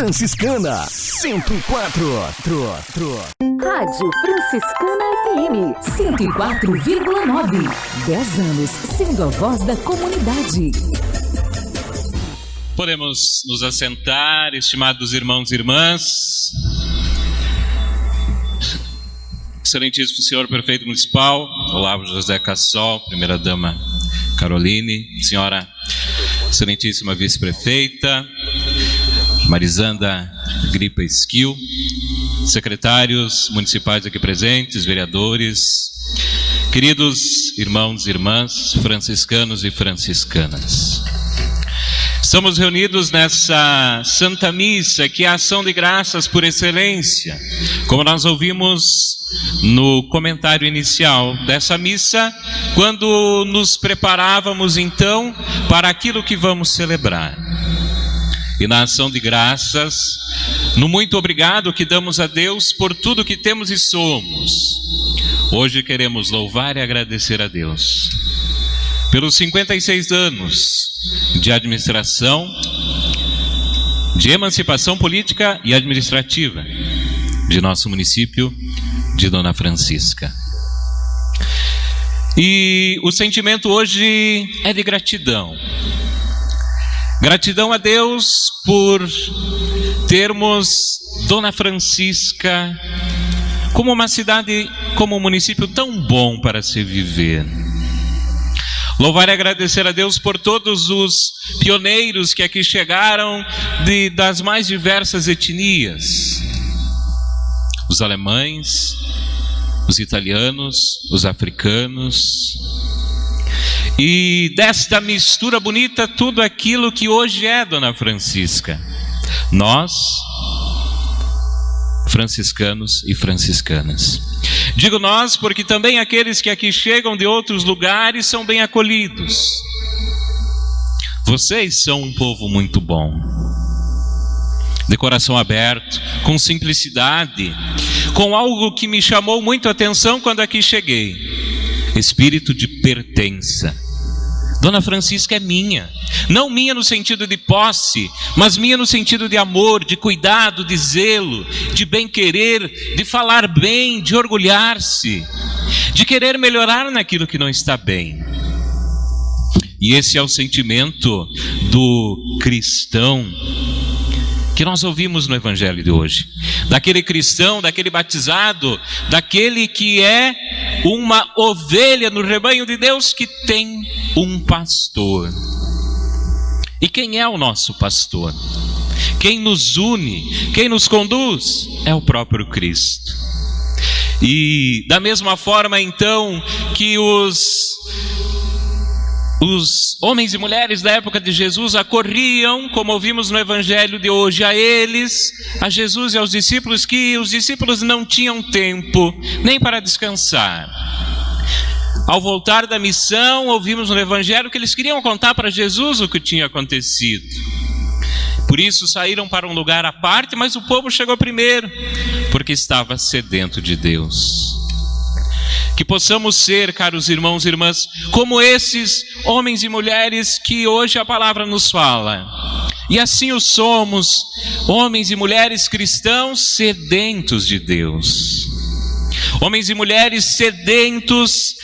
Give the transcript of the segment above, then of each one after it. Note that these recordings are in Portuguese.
Franciscana 104. Rádio Franciscana FM 104,9. 10 anos sendo a voz da comunidade. Podemos nos assentar, estimados irmãos e irmãs. Excelentíssimo Senhor Prefeito Municipal, Olavo José Cassol, Primeira-Dama Caroline, Senhora Excelentíssima Vice-Prefeita Marizanda Gripa Esquil, secretários municipais aqui presentes, vereadores, queridos irmãos e irmãs, franciscanos e franciscanas. Estamos reunidos nessa Santa Missa, que é a ação de graças por excelência. Como nós ouvimos no comentário inicial dessa missa, quando nos preparávamos então para aquilo que vamos celebrar. E na ação de graças, no muito obrigado que damos a Deus por tudo que temos e somos, hoje queremos louvar e agradecer a Deus pelos 56 anos de administração, de emancipação política e administrativa de nosso município de Dona Francisca. E o sentimento hoje é de gratidão. Gratidão a Deus por termos Dona Francisca como uma cidade, como um município tão bom para se viver. Louvar e agradecer a Deus por todos os pioneiros que aqui chegaram das mais diversas etnias. Os alemães, os italianos, os africanos. E desta mistura bonita, tudo aquilo que hoje é Dona Francisca. Nós, franciscanos e franciscanas. Digo nós porque também aqueles que aqui chegam de outros lugares são bem acolhidos. Vocês são um povo muito bom, de coração aberto, com simplicidade, com algo que me chamou muito a atenção quando aqui cheguei: espírito de pertença. Dona Francisca é minha, não minha no sentido de posse, mas minha no sentido de amor, de cuidado, de zelo, de bem-querer, de falar bem, de orgulhar-se, de querer melhorar naquilo que não está bem. E esse é o sentimento do cristão que nós ouvimos no Evangelho de hoje. Daquele cristão, daquele batizado, daquele que é uma ovelha no rebanho de Deus que tem um pastor. E quem é o nosso pastor? Quem nos une, quem nos conduz é o próprio Cristo. E da mesma forma então que os homens e mulheres da época de Jesus acorriam, como ouvimos no Evangelho de hoje, a eles, a Jesus e aos discípulos, que os discípulos não tinham tempo nem para descansar. Ao voltar da missão, ouvimos no Evangelho que eles queriam contar para Jesus o que tinha acontecido. Por isso saíram para um lugar à parte, mas o povo chegou primeiro, porque estava sedento de Deus. Que possamos ser, caros irmãos e irmãs, como esses homens e mulheres que hoje a palavra nos fala. E assim o somos, homens e mulheres cristãos sedentos de Deus. Homens e mulheres sedentos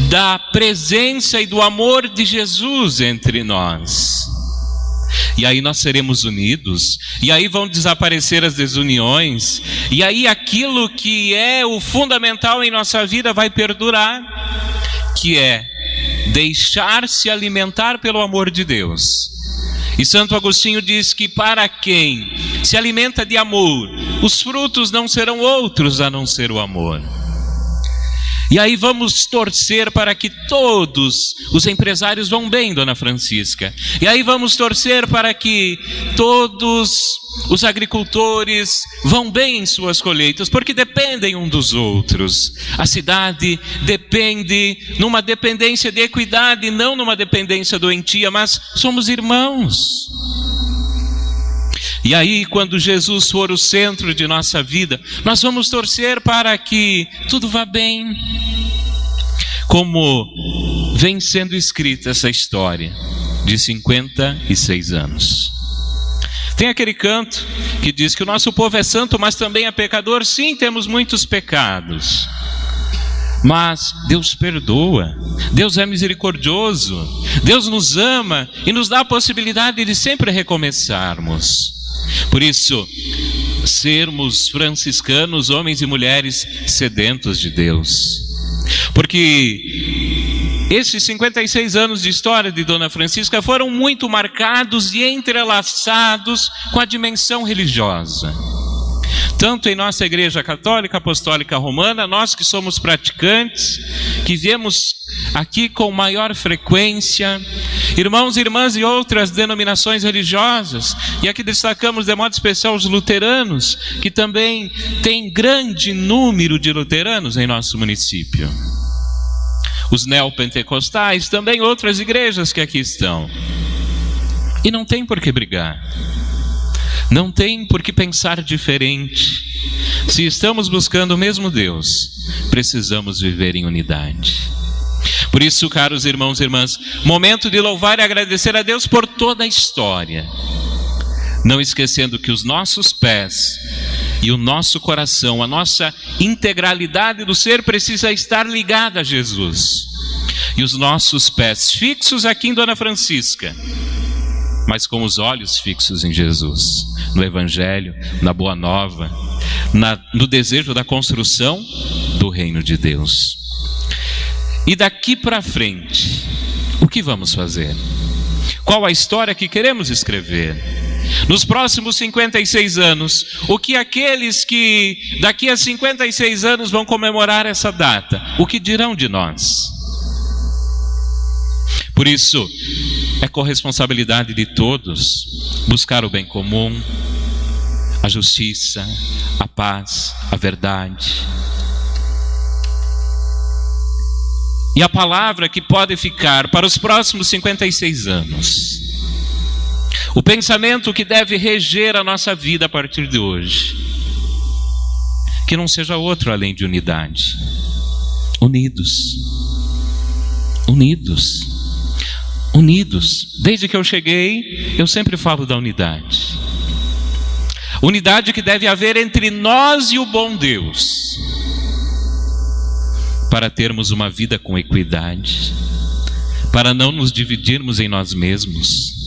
da presença e do amor de Jesus entre nós. E aí nós seremos unidos, e aí vão desaparecer as desuniões, e aí aquilo que é o fundamental em nossa vida vai perdurar, que é deixar-se alimentar pelo amor de Deus. E Santo Agostinho diz que para quem se alimenta de amor, os frutos não serão outros a não ser o amor. E aí vamos torcer para que todos os empresários vão bem, Dona Francisca. E aí vamos torcer para que todos os agricultores vão bem em suas colheitas, porque dependem um dos outros. A cidade depende numa dependência de equidade, não numa dependência doentia, mas somos irmãos. E aí, quando Jesus for o centro de nossa vida, nós vamos torcer para que tudo vá bem. Como vem sendo escrita essa história de 56 anos. Tem aquele canto que diz que o nosso povo é santo, mas também é pecador. Sim, temos muitos pecados, mas Deus perdoa, Deus é misericordioso, Deus nos ama e nos dá a possibilidade de sempre recomeçarmos. Por isso, sermos franciscanos, homens e mulheres sedentos de Deus. Porque esses 56 anos de história de Dona Francisca foram muito marcados e entrelaçados com a dimensão religiosa. Tanto em nossa Igreja Católica Apostólica Romana, nós que somos praticantes, que viemos aqui com maior frequência, irmãos e irmãs de outras denominações religiosas, e aqui destacamos de modo especial os luteranos, que também tem grande número de luteranos em nosso município. Os neopentecostais, também outras igrejas que aqui estão. E não tem por que brigar. Não tem por que pensar diferente. Se estamos buscando o mesmo Deus, precisamos viver em unidade. Por isso, caros irmãos e irmãs, momento de louvar e agradecer a Deus por toda a história. Não esquecendo que os nossos pés e o nosso coração, a nossa integralidade do ser precisa estar ligada a Jesus. E os nossos pés fixos aqui em Dona Francisca, mas com os olhos fixos em Jesus, no Evangelho, na Boa Nova, no desejo da construção do reino de Deus. E daqui para frente, o que vamos fazer? Qual a história que queremos escrever? Nos próximos 56 anos, o que aqueles que daqui a 56 anos vão comemorar essa data, o que dirão de nós? Por isso, é corresponsabilidade de todos buscar o bem comum, a justiça, a paz, a verdade. E a palavra que pode ficar para os próximos 56 anos, o pensamento que deve reger a nossa vida a partir de hoje, que não seja outro além de unidade. Unidos. Unidos. Unidos. Desde que eu cheguei, eu sempre falo da unidade. Unidade que deve haver entre nós e o bom Deus, para termos uma vida com equidade, para não nos dividirmos em nós mesmos.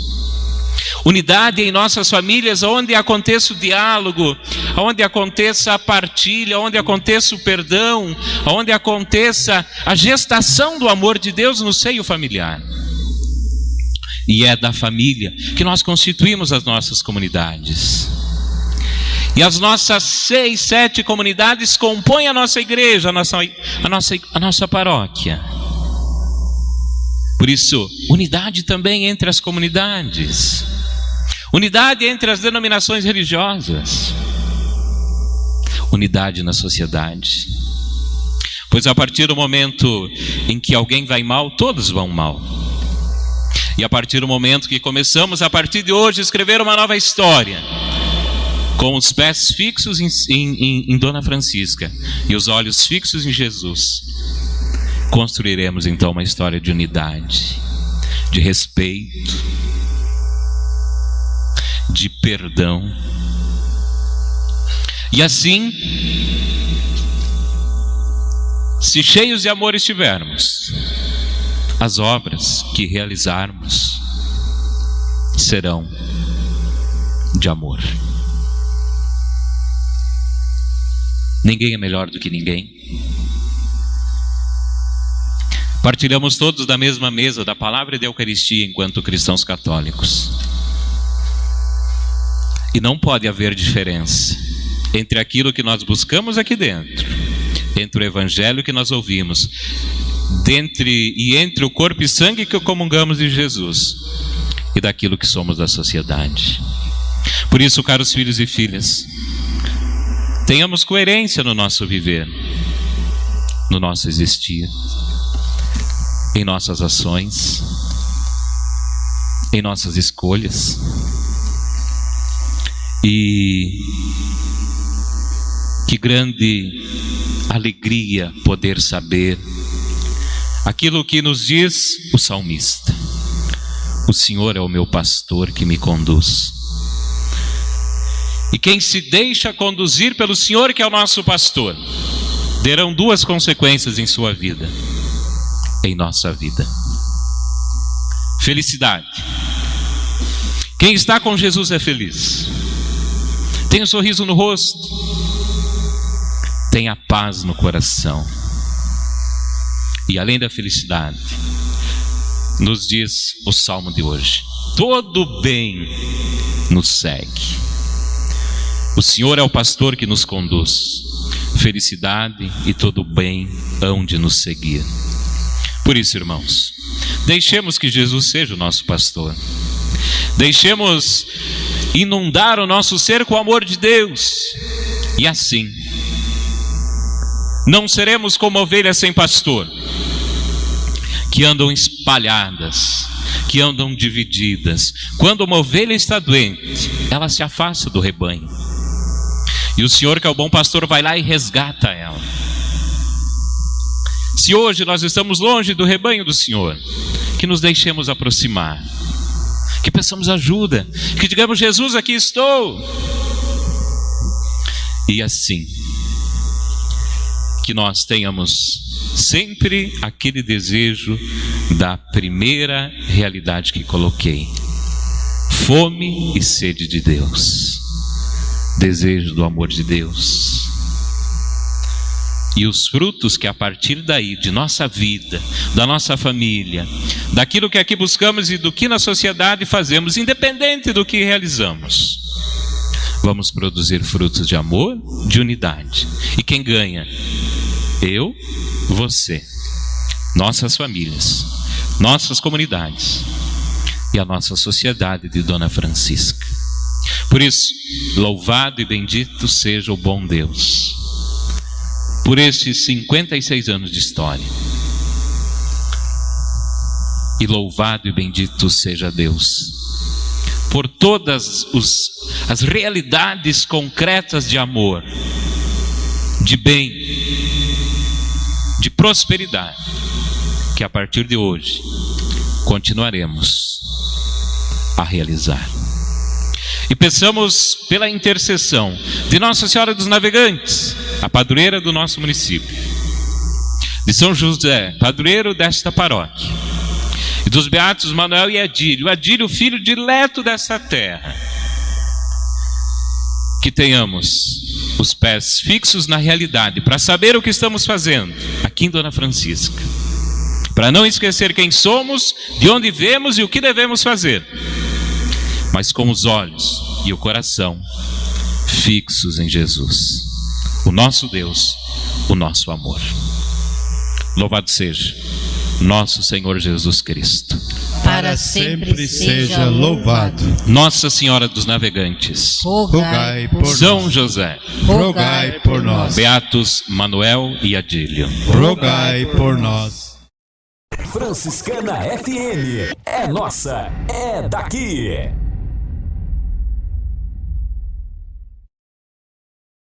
Unidade em nossas famílias, onde aconteça o diálogo, onde aconteça a partilha, onde aconteça o perdão, onde aconteça a gestação do amor de Deus no seio familiar. E é da família que nós constituímos as nossas comunidades. E as nossas 6, 7 comunidades compõem a nossa igreja, a nossa paróquia. Por isso, unidade também entre as comunidades. Unidade entre as denominações religiosas. Unidade na sociedade. Pois a partir do momento em que alguém vai mal, todos vão mal. E a partir do momento que começamos, a partir de hoje, escrever uma nova história, com os pés fixos em Dona Francisca e os olhos fixos em Jesus, construiremos então uma história de unidade, de respeito, de perdão. E assim, se cheios de amor estivermos, as obras que realizarmos serão de amor. Ninguém é melhor do que ninguém. Partilhamos todos da mesma mesa da palavra e da Eucaristia enquanto cristãos católicos. E não pode haver diferença entre aquilo que nós buscamos aqui dentro, entre o Evangelho que nós ouvimos, entre o corpo e sangue que comungamos de Jesus, e daquilo que somos da sociedade. Por isso, caros filhos e filhas, tenhamos coerência no nosso viver, no nosso existir, em nossas ações, em nossas escolhas. E que grande alegria poder saber aquilo que nos diz o salmista: o Senhor é o meu pastor que me conduz. E quem se deixa conduzir pelo Senhor, que é o nosso pastor, terão duas consequências em sua vida, em nossa vida: felicidade. Quem está com Jesus é feliz, tem um sorriso no rosto, tem a paz no coração. E além da felicidade, nos diz o salmo de hoje: todo bem nos segue. O Senhor é o pastor que nos conduz. Felicidade e todo bem hão de nos seguir. Por isso, irmãos, deixemos que Jesus seja o nosso pastor. Deixemos inundar o nosso ser com o amor de Deus. E assim, não seremos como ovelhas sem pastor, que andam espalhadas, que andam divididas. Quando uma ovelha está doente, ela se afasta do rebanho. E o Senhor, que é o bom pastor, vai lá e resgata ela. Se hoje nós estamos longe do rebanho do Senhor, que nos deixemos aproximar, que peçamos ajuda, que digamos: Jesus, aqui estou. E assim, que nós tenhamos sempre aquele desejo da primeira realidade que coloquei: fome e sede de Deus, desejo do amor de Deus. E os frutos que a partir daí, de nossa vida, da nossa família, daquilo que aqui buscamos e do que na sociedade fazemos, independente do que realizamos, vamos produzir frutos de amor, de unidade. E quem ganha? Eu, você, nossas famílias, nossas comunidades e a nossa sociedade de Dona Francisca. Por isso, louvado e bendito seja o bom Deus por estes 56 anos de história. E louvado e bendito seja Deus por todas as realidades concretas de amor, de bem, de prosperidade, que a partir de hoje continuaremos a realizar. E peçamos pela intercessão de Nossa Senhora dos Navegantes, a padroeira do nosso município, de São José, padroeiro desta paróquia, e dos beatos Manuel e Adílio, Adílio, filho dileto dessa terra, que tenhamos os pés fixos na realidade, para saber o que estamos fazendo aqui em Dona Francisca, para não esquecer quem somos, de onde viemos e o que devemos fazer, mas com os olhos e o coração fixos em Jesus, o nosso Deus, o nosso amor. Louvado seja nosso Senhor Jesus Cristo. Para sempre seja louvado. Nossa Senhora dos Navegantes, Rogai por São nós. José, Rogai por nós. beatos Manuel e Adílio, Rogai por nós. Franciscana FM é nossa, é daqui.